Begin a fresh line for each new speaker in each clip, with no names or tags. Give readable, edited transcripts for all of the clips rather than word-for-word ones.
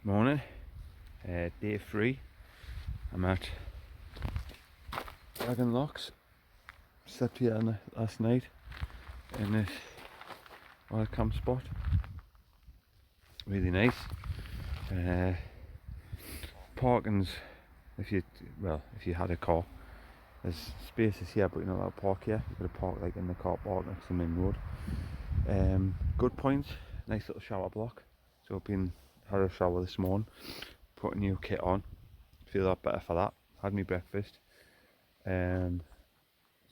Morning, day 3. I'm at Laggan Locks. Slept here last night in this oil camp spot. Really nice. Parking's, if you had a car, there's spaces here, but you're not allowed to park here. You've got to park like in the car park next to the main road. Good points. Nice little shower block. So I've had a shower this morning, put a new kit on, feel a lot better for that. Had me breakfast. So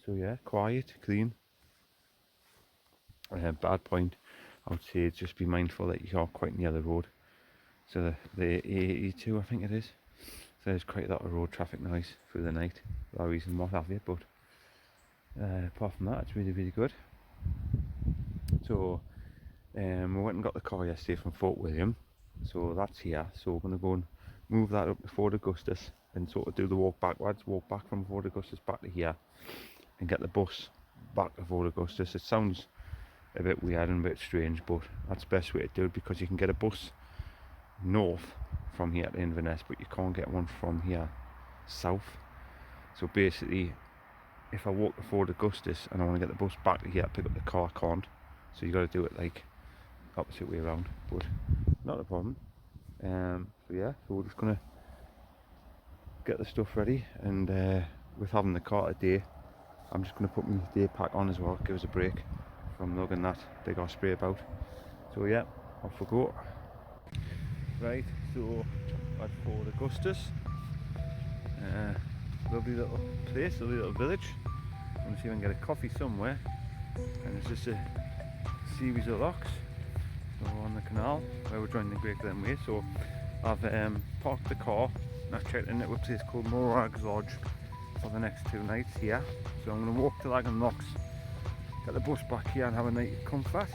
yeah, quiet, clean. Bad point, I would say, is just be mindful that you are quite near the road. So the A82, I think it is. So there's quite a lot of road traffic noise through the night, for that reason, what have you. But apart from that, it's really, really good. So we went and got the car yesterday from Fort William. So that's here. So we're going to go and move that up to Fort Augustas and sort of do the walk backwards, walk back from Fort Augustas back to here and get the bus back to Fort Augustas. It sounds a bit weird and a bit strange, but that's the best way to do it, because you can get a bus north from here to Inverness, but you can't get one from here south. So basically, if I walk to Fort Augustas and I want to get the bus back to here, pick up the car, I can't. So you got to do it like opposite way around, but not a problem. So yeah, so we're just gonna get the stuff ready, and with having the car today, I'm just gonna put my day pack on as well, give us a break from lugging that big osprey about. So yeah, off we go. Right, so at Fort Augustas, lovely little place, lovely little village. I'm gonna see if I can get a coffee somewhere, and it's just a series of locks. So on the canal where we're joining the Great Glen way. So I've parked the car and I've checked in at a place called Morag's Lodge for the next 2 nights here. So I'm going to walk to Laggan Locks, get the bus back here and have a night of comfort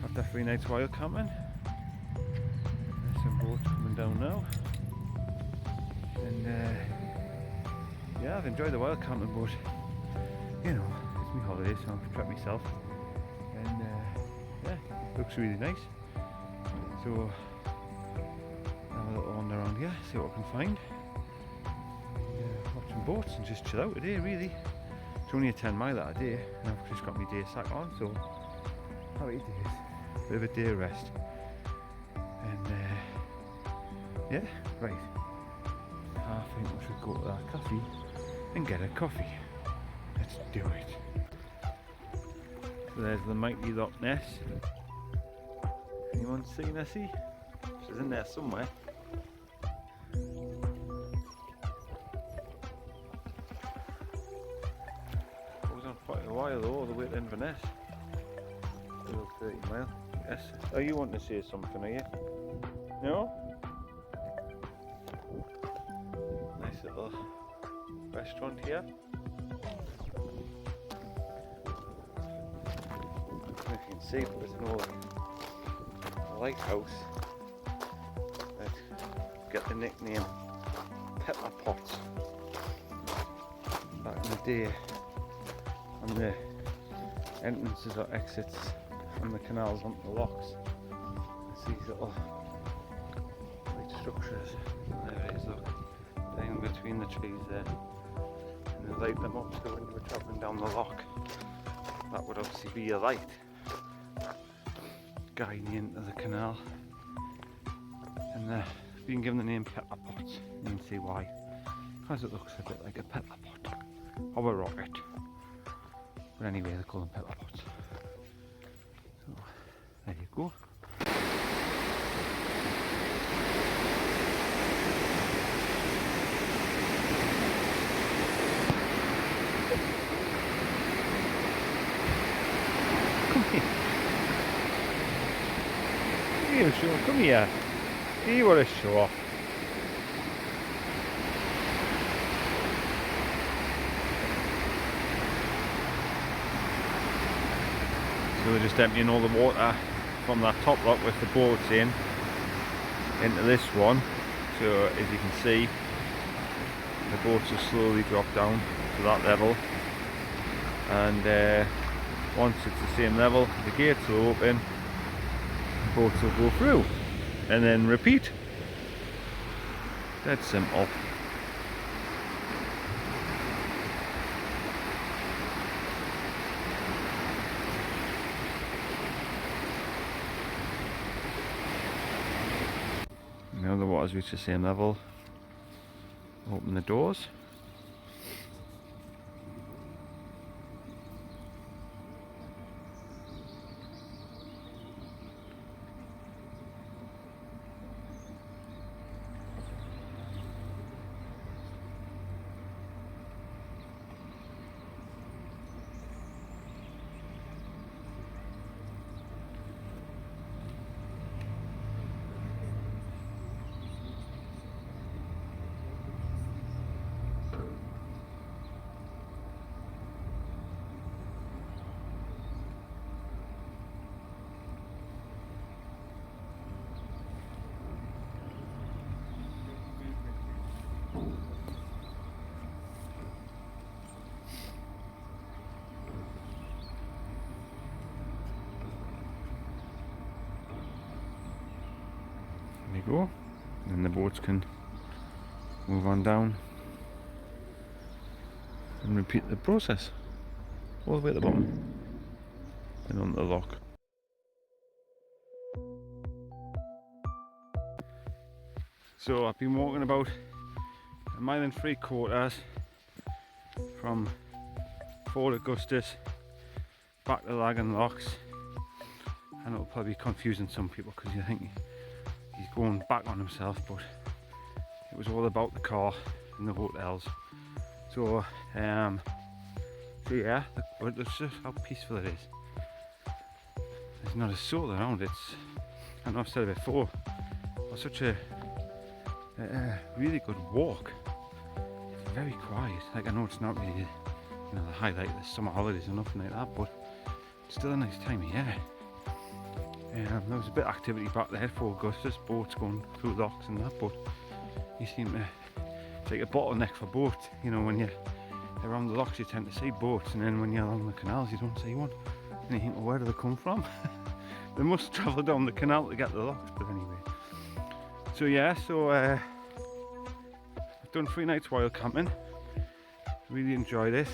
after 3 nights while camping. There's some boats coming down now, and yeah, I've enjoyed the wild camping, but you know, it's my holiday, so I've treated myself, and yeah, looks really nice. So have a little wander around here, see what I can find. Watch some boats and just chill out today, really. It's only a 10 mile a day, and I've just got my day sack on, so happy days. Bit of a day rest. And yeah, right. I think we should go to that cafe and get a coffee. Let's do it. So there's the mighty Loch Ness. Anyone see Nessie? She's in there somewhere. Goes on quite a while though, all the way to Inverness. Still 30 mile. Yes. Oh, you want to say something, are you? No? Nice little restaurant here. I don't know if you can see, but there's an old lighthouse that get the nickname Pepper Pot back in the day, on the entrances or exits from the canals onto the locks. It's these little white structures. There it is, look, down between the trees there, and they light them up, so when you were travelling down the lock, that would obviously be your light guiding you into the canal. And being given the name Pepper Pot, you can see why, because it looks a bit like a pepper pot or a rocket. But anyway, they call them pepper pots. So there you go. Come here. See what a show off. So we're just emptying all the water from that top lock with the boats in into this one. So as you can see, the boats will slowly drop down to that level, and once it's the same level, the gates will open, boats will go through, and then repeat. Dead simple. Now the water's reached the same level. Open the doors. There you go. And then the boats can move on down and repeat the process all the way at the bottom and onto the lock. So I've been walking about 1.75 miles from Fort Augustas back to Laggan locks, and it'll probably be confusing some people because you think he's going back on himself, but it was all about the car and the hotels. So yeah, but it's just how peaceful it is. There's not a soul around. I know I've said it before, it's such a really good walk. It's very quiet. Like, I know it's not really, the highlight of the summer holidays or nothing like that, but it's still a nice time of year. There was a bit of activity back there for Augustus, boats going through locks and that, but you seem to take a bottleneck for boats. When you're around the locks you tend to see boats, and then when you're along the canals you don't see one. And you think, well, where do they come from? They must travel down the canal to get the locks, but anyway. So yeah, I've done 3 nights wild camping. Really enjoyed it,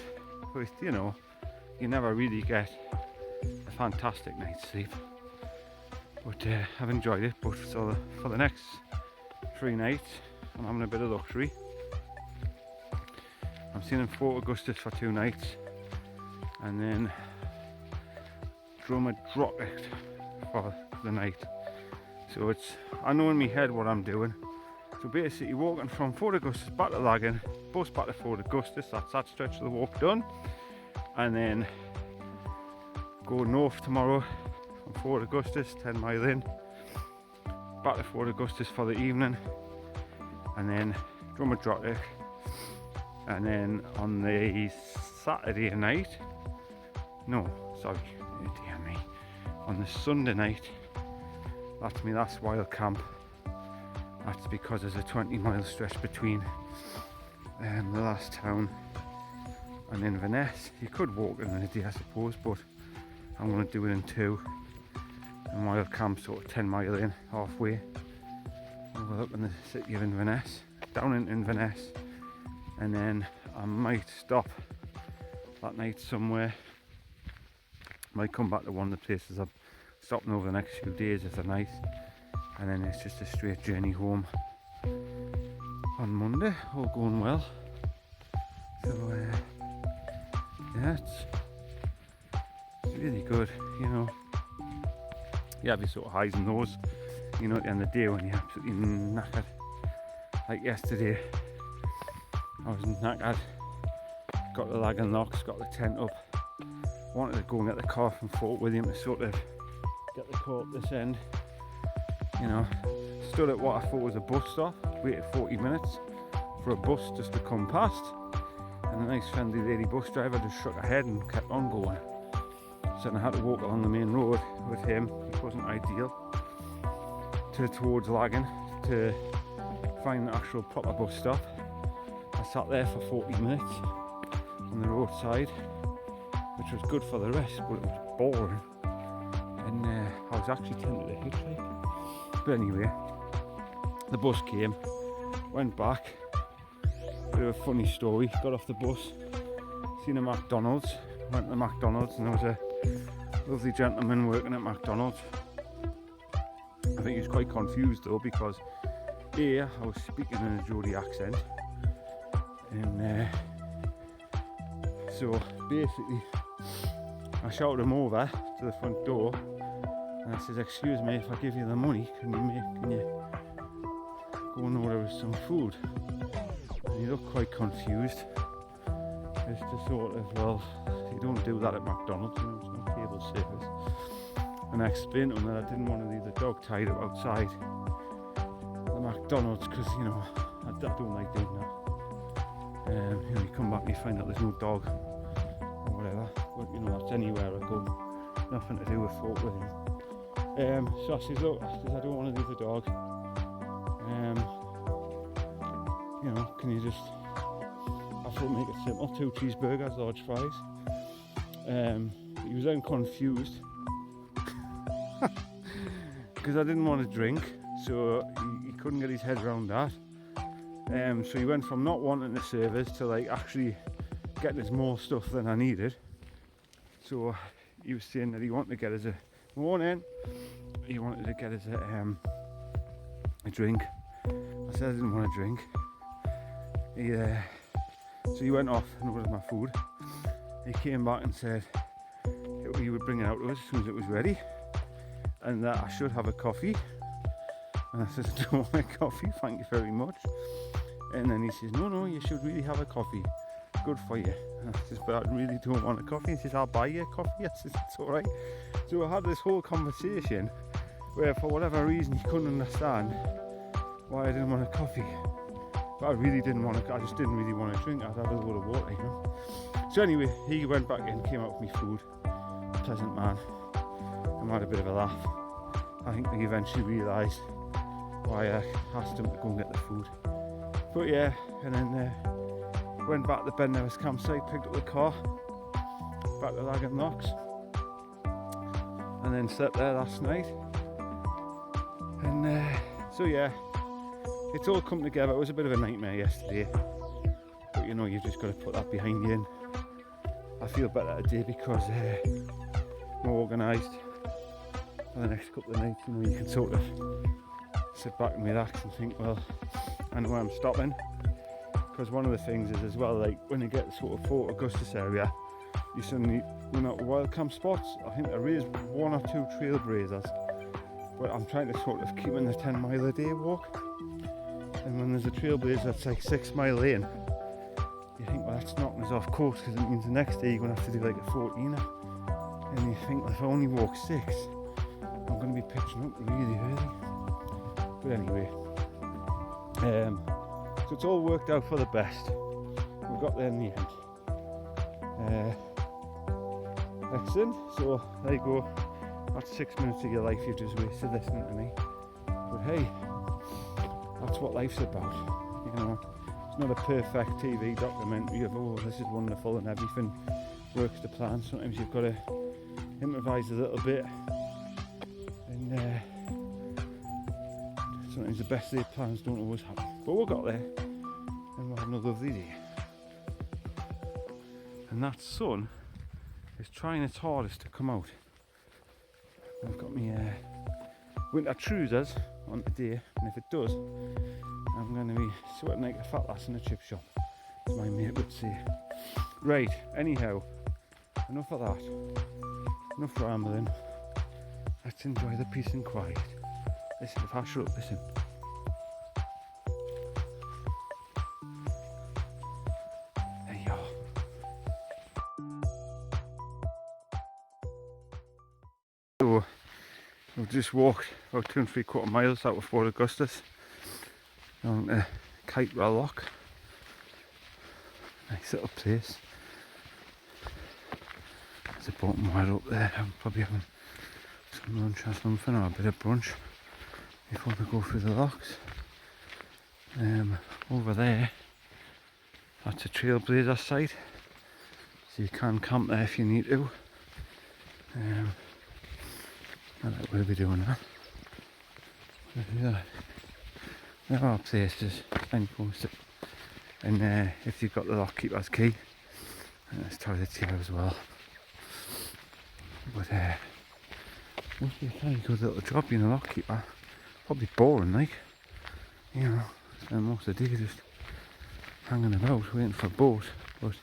but you never really get a fantastic night's sleep. But I've enjoyed it. But so for the next 3 nights, I'm having a bit of luxury. I'm staying in Fort Augustas for 2 nights, and then Drummer Drocket for the night. So I know in my head what I'm doing. So basically walking from Fort Augustas back to Laggan, bus back to Fort Augustas, that's that stretch of the walk done. And then go north tomorrow from Fort Augustas, 10 mile in, back to Fort Augustas for the evening, and then Drummer Drocket. And then on the Saturday night, on the Sunday night, that's my last wild camp. That's because there's a 20-mile stretch between the last town and Inverness. You could walk it in a day, I suppose, but I'm going to do it in 2. And wild camp sort of 10 mile in, halfway, overlooking the city of Inverness, down in Inverness. And then I might stop that night somewhere. Might come back to one of the places I'm stopping over the next few days if they're nice. And then it's just a straight journey home on Monday, all going well. So yeah, it's really good, You have your sort of highs and lows, at the end of the day when you're absolutely knackered. Like yesterday, I was knackered, got the Laggan locks, got the tent up, wanted to go and get the car from Fort William to sort of get the car up this end. Stood at what I thought was a bus stop, waited 40 minutes for a bus just to come past, and a nice friendly lady bus driver just shook her head and kept on going. So I had to walk along the main road with him, which wasn't ideal, towards Laggan to find the actual proper bus stop. I sat there for 40 minutes on the roadside, which was good for the rest, but it was boring, and I was actually tempted to hitchhike. But anyway, the bus came, went back. Bit of a funny story. Got off the bus, seen a McDonald's, went to the McDonald's, and there was a lovely gentleman working at McDonald's. I think he was quite confused though, because I was speaking in a Geordie accent, and so basically I shouted him over to the front door, and I says, "Excuse me, if I give you the money, can you go and order us some food?" And he looked quite confused, as to sort of, well, you don't do that at McDonald's, you know, it's not table service. And I explained to him that I didn't want to leave the dog tied up outside the McDonald's, because, you know, I don't like doing that. You know, you come back and you find out there's no dog or whatever, but you know, that's anywhere I go, nothing to do with Fort William. So I says, look, I don't want to leave the dog, you know, can you just, I thought make it simple, 2 cheeseburgers, large fries. He was then confused because I didn't want to drink, so he couldn't get his head around that. So he went from not wanting the service to like actually getting us more stuff than I needed. So he was saying that he wanted to get us a morning. He wanted to get us a drink. I said I didn't want to drink. So he went off and ordered my food. He came back and said he would bring it out to us as soon as it was ready, and that I should have a coffee. And I said, I don't want a coffee, thank you very much. And then he says, no, you should really have a coffee, good for you. And I says, but I really don't want a coffee. He says, I'll buy you a coffee. I says, it's alright. So I had this whole conversation where for whatever reason he couldn't understand why I didn't want a coffee. But I really didn't want to, I just didn't really want to drink. I'd have a load of water, you know. So anyway, he went back in, came out with me food. Pleasant man. And we had a bit of a laugh. I think he eventually realised why I asked him to go and get the food. But yeah, and then went back to the Ben Nevis campsite, picked up the car, back to Laggan Locks, and then slept there last night. And so yeah, it's all come together. It was a bit of a nightmare yesterday, but you know, you've just got to put that behind you. And I feel better today because more organised for the next couple of nights. You know, you can sort of sit back and relax and think, well, I know I'm stopping. Because one of the things is as well, like when you get to sort of Fort Augustas area, you suddenly run out of wild camp spots. I think there is 1 or 2 trailblazers, but I'm trying to sort of keep in the 10 mile a day walk. And when there's a trailblazer that's like 6 mile in, you think, well, that's knocking us off course, because it means the next day you're going to have to do like a 14er. And you think, well, if I only walk 6, I'm going to be pitching up really early. But anyway, so it's all worked out for the best. We got there in the end. Excellent. So there you go. That's 6 minutes of your life you've just wasted listening to me. But hey, that's what life's about. You know, it's not a perfect TV documentary of, oh, this is wonderful and everything works to plan. Sometimes you've got to improvise a little bit, and sometimes the best laid plans don't always happen. But we got there, and we'll have another lovely day. And that sun is trying its hardest to come out. I've got my winter trousers on today, and if it does, I'm going to be sweating like a fat lass in a chip shop, as my mate would say. Right, anyhow, enough of that. Enough rambling. Let's enjoy the peace and quiet. Listen, if I shut up, listen. There you are. So, we've just walked about 2 3/4 miles out of Fort Augustas down to Great Lock. Nice little place. There's a boat wide up there. I'm probably having some lunch or something, or a bit of brunch before we go through the locks. Over there, that's a trailblazer site, so you can camp there if you need to. I like we'll be doing that. there are places signposted, and if you've got the lock keeper's key, and there's toilets here as well. But must be a very good little job being a lock keeper. Probably boring, like, you know, spend most of the day just hanging about waiting for a boat. But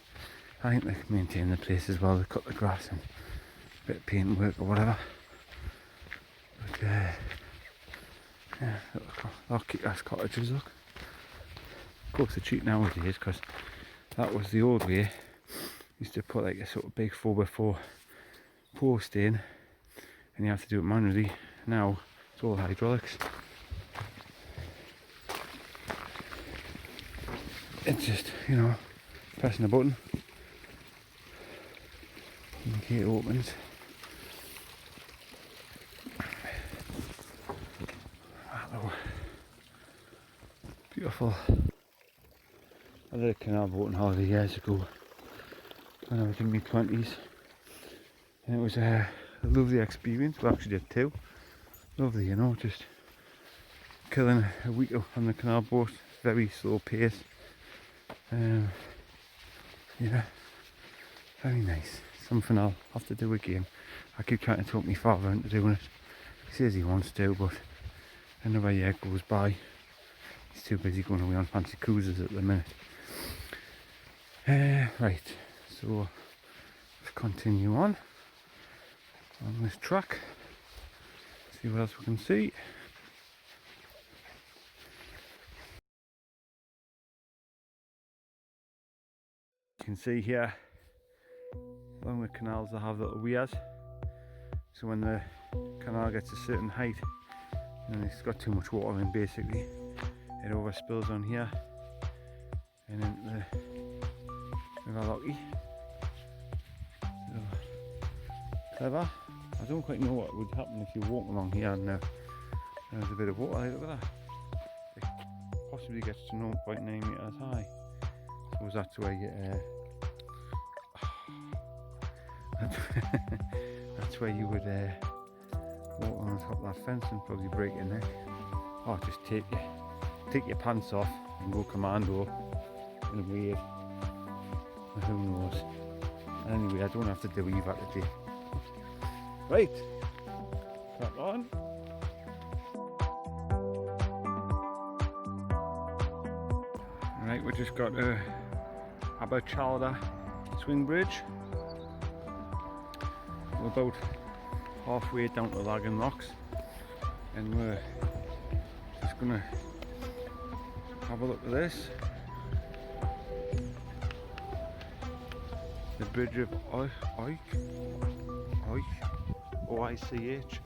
I think they maintain the place as well. They cut the grass and a bit of paint work or whatever. But yeah, little lock keepers cottages, look. Of course they're cheap nowadays because that was the old way. Used to put like a sort of big 4x4 post in and you have to do it manually. Now it's all hydraulics. It's just, you know, pressing a button and the gate opens. Hello. Beautiful. I did a canal boating holiday years ago when I was in my 20s, and it was a lovely experience. We actually did two. Lovely, you know, just killing a week on the canal boat, very slow pace. Yeah, very nice. Something I'll have to do again. I keep trying to talk my father into doing it. He says he wants to, but another year goes by. He's too busy going away on fancy cruises at the minute. Right, so let's continue on this track. See what else we can see. You can see here along the canals they have little weirs, so when the canal gets a certain height and it's got too much water in, basically it overspills on here and into the River Lochie. So clever. I don't quite know what would happen if you walk along here and there's a bit of water. Look at that. It possibly gets to 0.9 metres high. I suppose that's where you that's where you would walk on top of that fence and probably break your neck. Or just take your pants off and go commando in a wave. Who knows? Anyway, I don't have to do either today. Right, crack on. Right, we just got a Aberchalder swing bridge. We're about halfway down to Laggan rocks, and we're just gonna have a look at this. The bridge of Oich. O-I-C-H.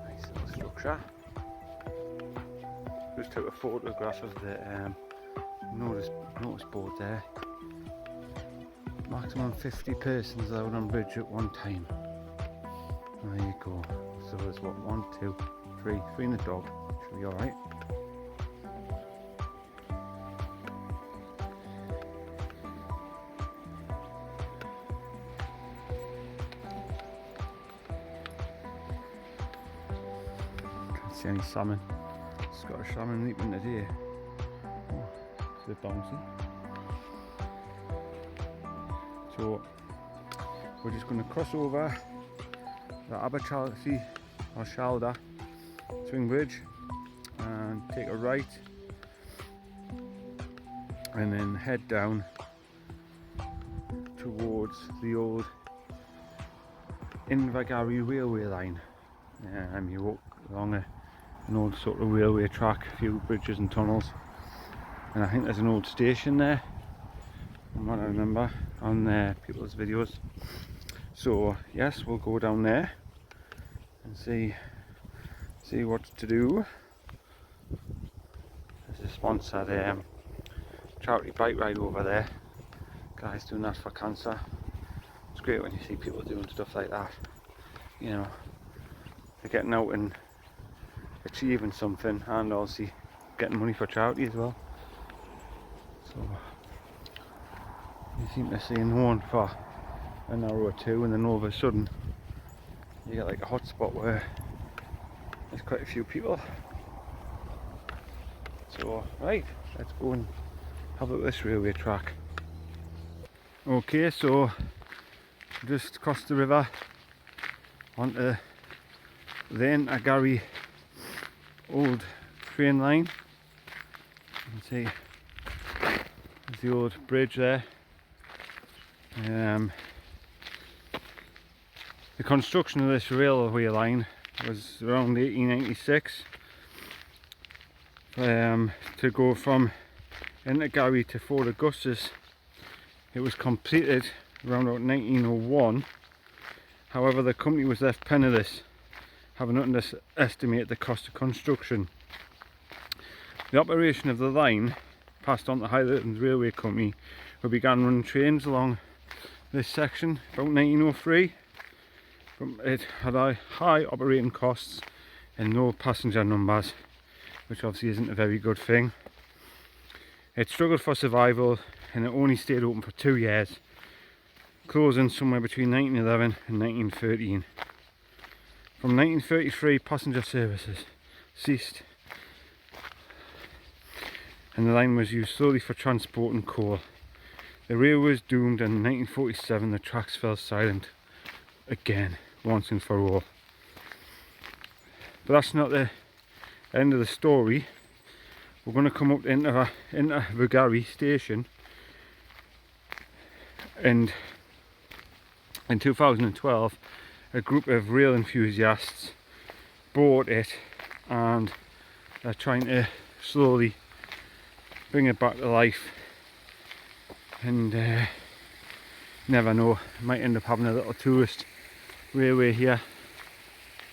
Nice little structure. Just took a photograph of the notice board there. Maximum 50 persons allowed on bridge at one time. There you go. So there's what, 1, 2, 3 and a dog. Should be alright. See any salmon. Scottish salmon leaping today. Oh, it's a bit bouncy. So we're just going to cross over the Aberchalder swing bridge and take a right and then head down towards the old Invergary railway line. You walk along an old sort of railway track, a few bridges and tunnels, and I think there's an old station there from what I remember on people's videos. So yes, we'll go down there and see what to do. There's a sponsored charity bike ride over there. Guys doing that for cancer. It's great when you see people doing stuff like that. You know, they're getting out and achieving something and also getting money for charity as well. So you seem to see no one for an hour or two, and then all of a sudden you get like a hot spot where there's quite a few people. So right, let's go and have a look at this railway track. Okay, so just across the river onto the Invergary old train line. You can see there's the old bridge there. The construction of this railway line was around 1896 to go from Invergary to Fort Augustas. It was completed around 1901. However, the company was left penniless, having underestimated the cost of construction. The operation of the line passed on to Highlands Railway Company, who began running trains along this section about 1903. It had high operating costs and low passenger numbers, which obviously isn't a very good thing. It struggled for survival and it only stayed open for 2 years, closing somewhere between 1911 and 1913. From 1933, passenger services ceased and the line was used solely for transporting coal. The railway was doomed, and in 1947 the tracks fell silent again, once and for all. But that's not the end of the story. We're going to come up into Invergary station, and in 2012 a group of rail enthusiasts bought it and they're trying to slowly bring it back to life, and never know, might end up having a little tourist railway here,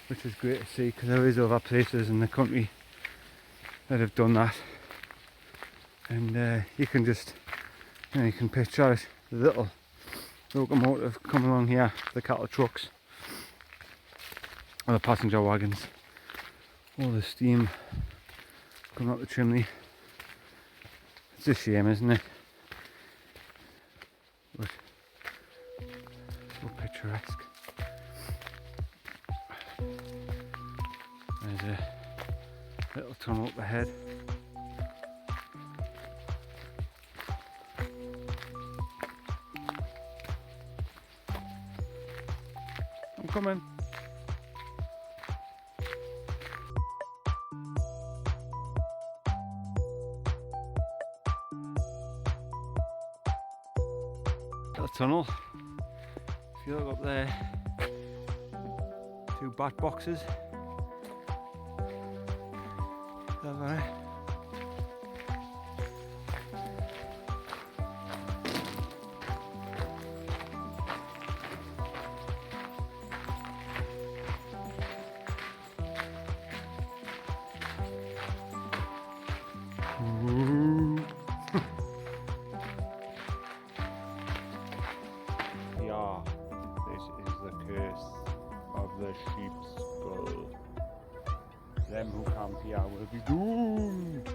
which is great to see, because there is other places in the country that have done that. And you can just, you can picture it, the little locomotive coming along here, the cattle trucks or the passenger wagons, all the steam coming up the chimney. It's a shame, isn't it? But so picturesque. There's a little tunnel up ahead. I'm coming. Little tunnel. If you look up there, 2 bat boxes. There. Yeah, this is the curse of the sheep's skull. Them who camp here will be doomed.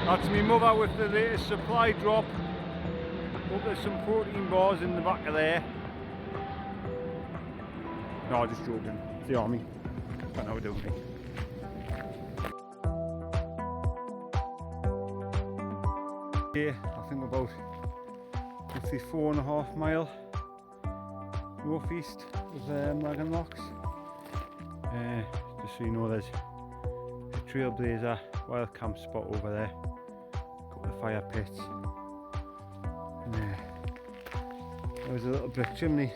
That's me mother with the latest supply drop. Hope there's some protein bars in the back of there. No, just joking. It's the army. I know what they're doing. Here, I think about roughly 4.5 miles northeast of Laggan Locks. Just so you know, there's a Trailblazer wild camp spot over there. A couple of fire pits. And there was a little brick chimney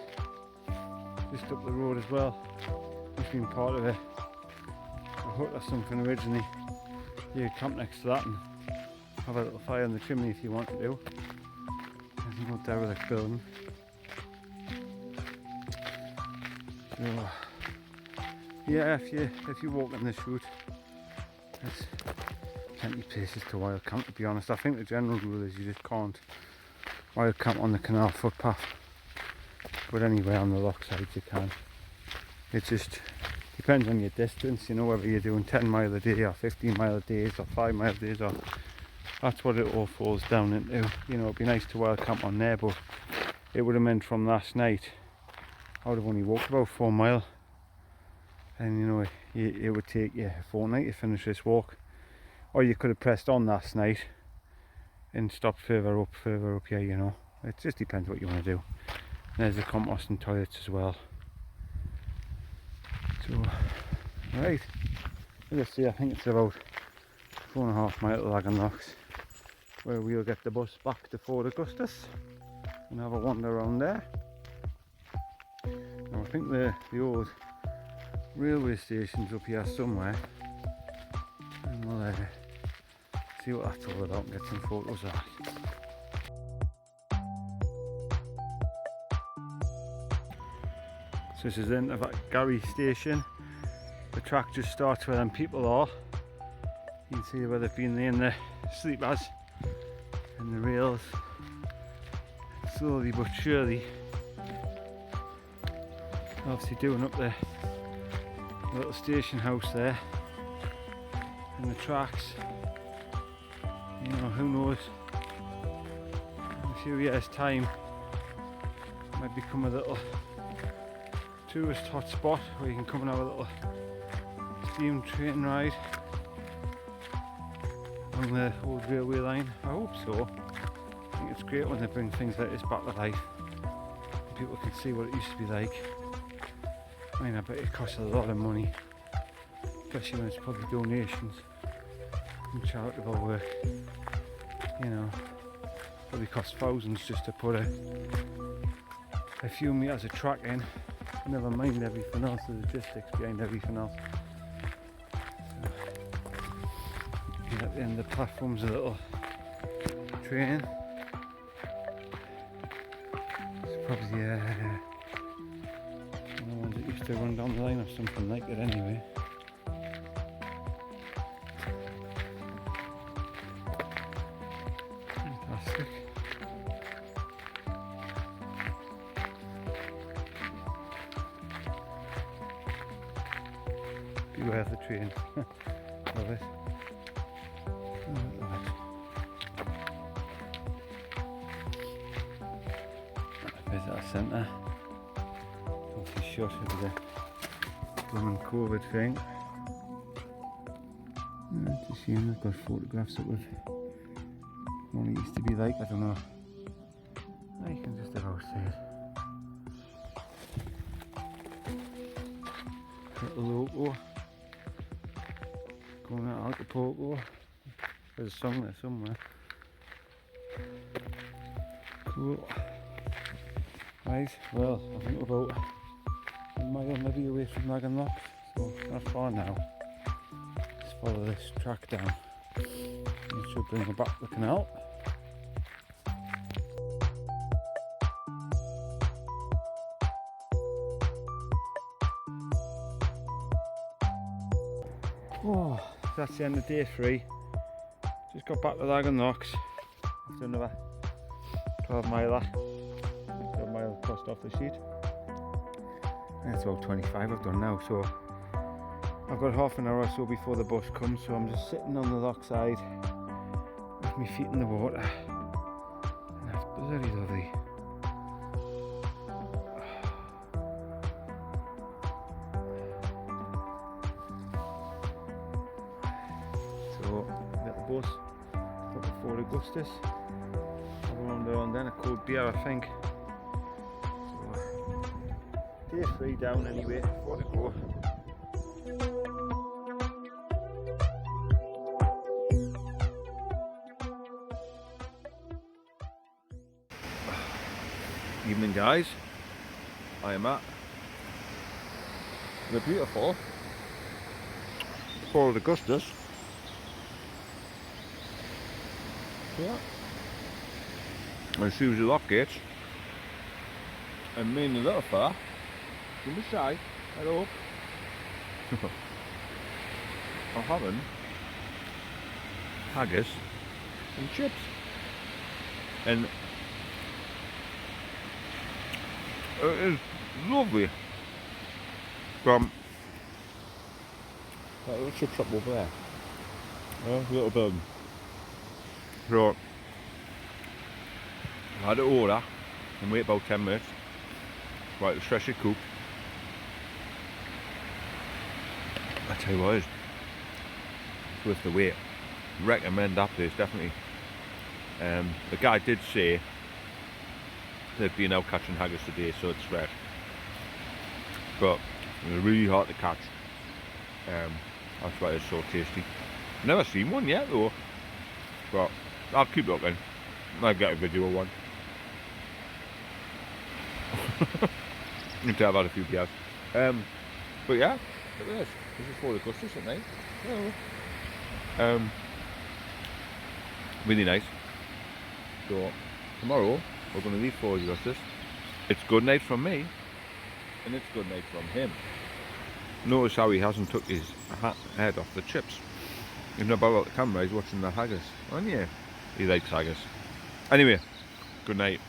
just up the road as well. It's been part of a hut or something originally. You could camp next to that and have a little fire in the chimney if you want to do. There's no derelict building. So yeah, if you walk in this route, there's plenty of places to wild camp, to be honest. I think the general rule is you just can't wild camp on the canal footpath, but anywhere on the lock sides you can. It just depends on your distance, you know, whether you're doing 10 mile a day or 15 mile a days or 5 mile days, or that's what it all falls down into. You know, it'd be nice to wild camp on there, but it would have meant from last night I would have only walked about 4 mile, and you know, it would take you a fortnight to finish this walk. Or you could have pressed on last night and stopped further up here, you know. It just depends what you want to do. And there's the composting toilets as well. So, right, let's see, I think it's about 4.5 miles to Laggan Locks, where we'll get the bus back to Fort Augustas and have a wander around there. Now I think the old railway station's up here somewhere, and we'll see what that's all about and get some photos of it. So this is the end of that Gary station. The track just starts where them people are. You can see where they've been laying the sleepers and the rails. Slowly but surely, obviously doing up the little station house there and the tracks. You know, who knows, in a few years time it might become a little tourist hotspot where you can come and have a little steam train ride on the old railway line. I hope so. I think it's great when they bring things like this back to life and people can see what it used to be like. I mean, I bet it costs a lot of money, especially when it's probably donations and charitable work. You know, probably costs thousands just to put a few metres of track in. Never mind everything else, the logistics behind everything else. So, at the end of the platform's a little train. It's probably one of the ones that used to run down the line or something like it anyway. Fantastic. Beware the train. Love it. Love it. Visitor centre. Obviously shut with the blooming COVID thing. It's a shame they've got photographs up with what it used to be like. I don't know. You can just about see it. Little logo going out Acapulco. There's a song there somewhere. Cool. Right, well, I think we're about a mile maybe away from Laggan Locks, so not far now. Let's follow this track down. It should bring us back to the canal. Oh, that's the end of day 3. Just got back to Laggan Locks after another 12 miler. 12 mile crossed off the sheet. And it's about 25 I've done now, so I've got half an hour or so before the bus comes, so I'm just sitting on the lock side with my feet in the water. And that's bloody lovely. So, get the bus up to Fort Augustas. Have a wander around then, a cold beer I think. So, day 3 down anyway, 4 to go. Evening guys, I am at the beautiful Fort Augustas. Yeah. And Susie lock gates, and me and the little fella, don't be shy, head up, are having haggis and chips, and it is lovely. from that little chip shop over there. A little building. So I had to order and wait about 10 minutes. Right, it's freshly cooked. I tell you what, it's worth the wait. Recommend that place, definitely. The guy did say they've been out catching haggis today, so it's fresh. But they're really hard to catch. That's why it's so tasty. Never seen one yet though, but I'll keep looking. Might get a video of one. Until I've had a few beers. But yeah, look at this. This is Fort Augustas at night. Oh. Really nice. So tomorrow we're going to leave Fort Augustas. It's good night from me, and it's good night from him. Notice how he hasn't took his head off the chips. Even about the camera, he's watching the haggis. Oh yeah, he likes haggis. Anyway, good night.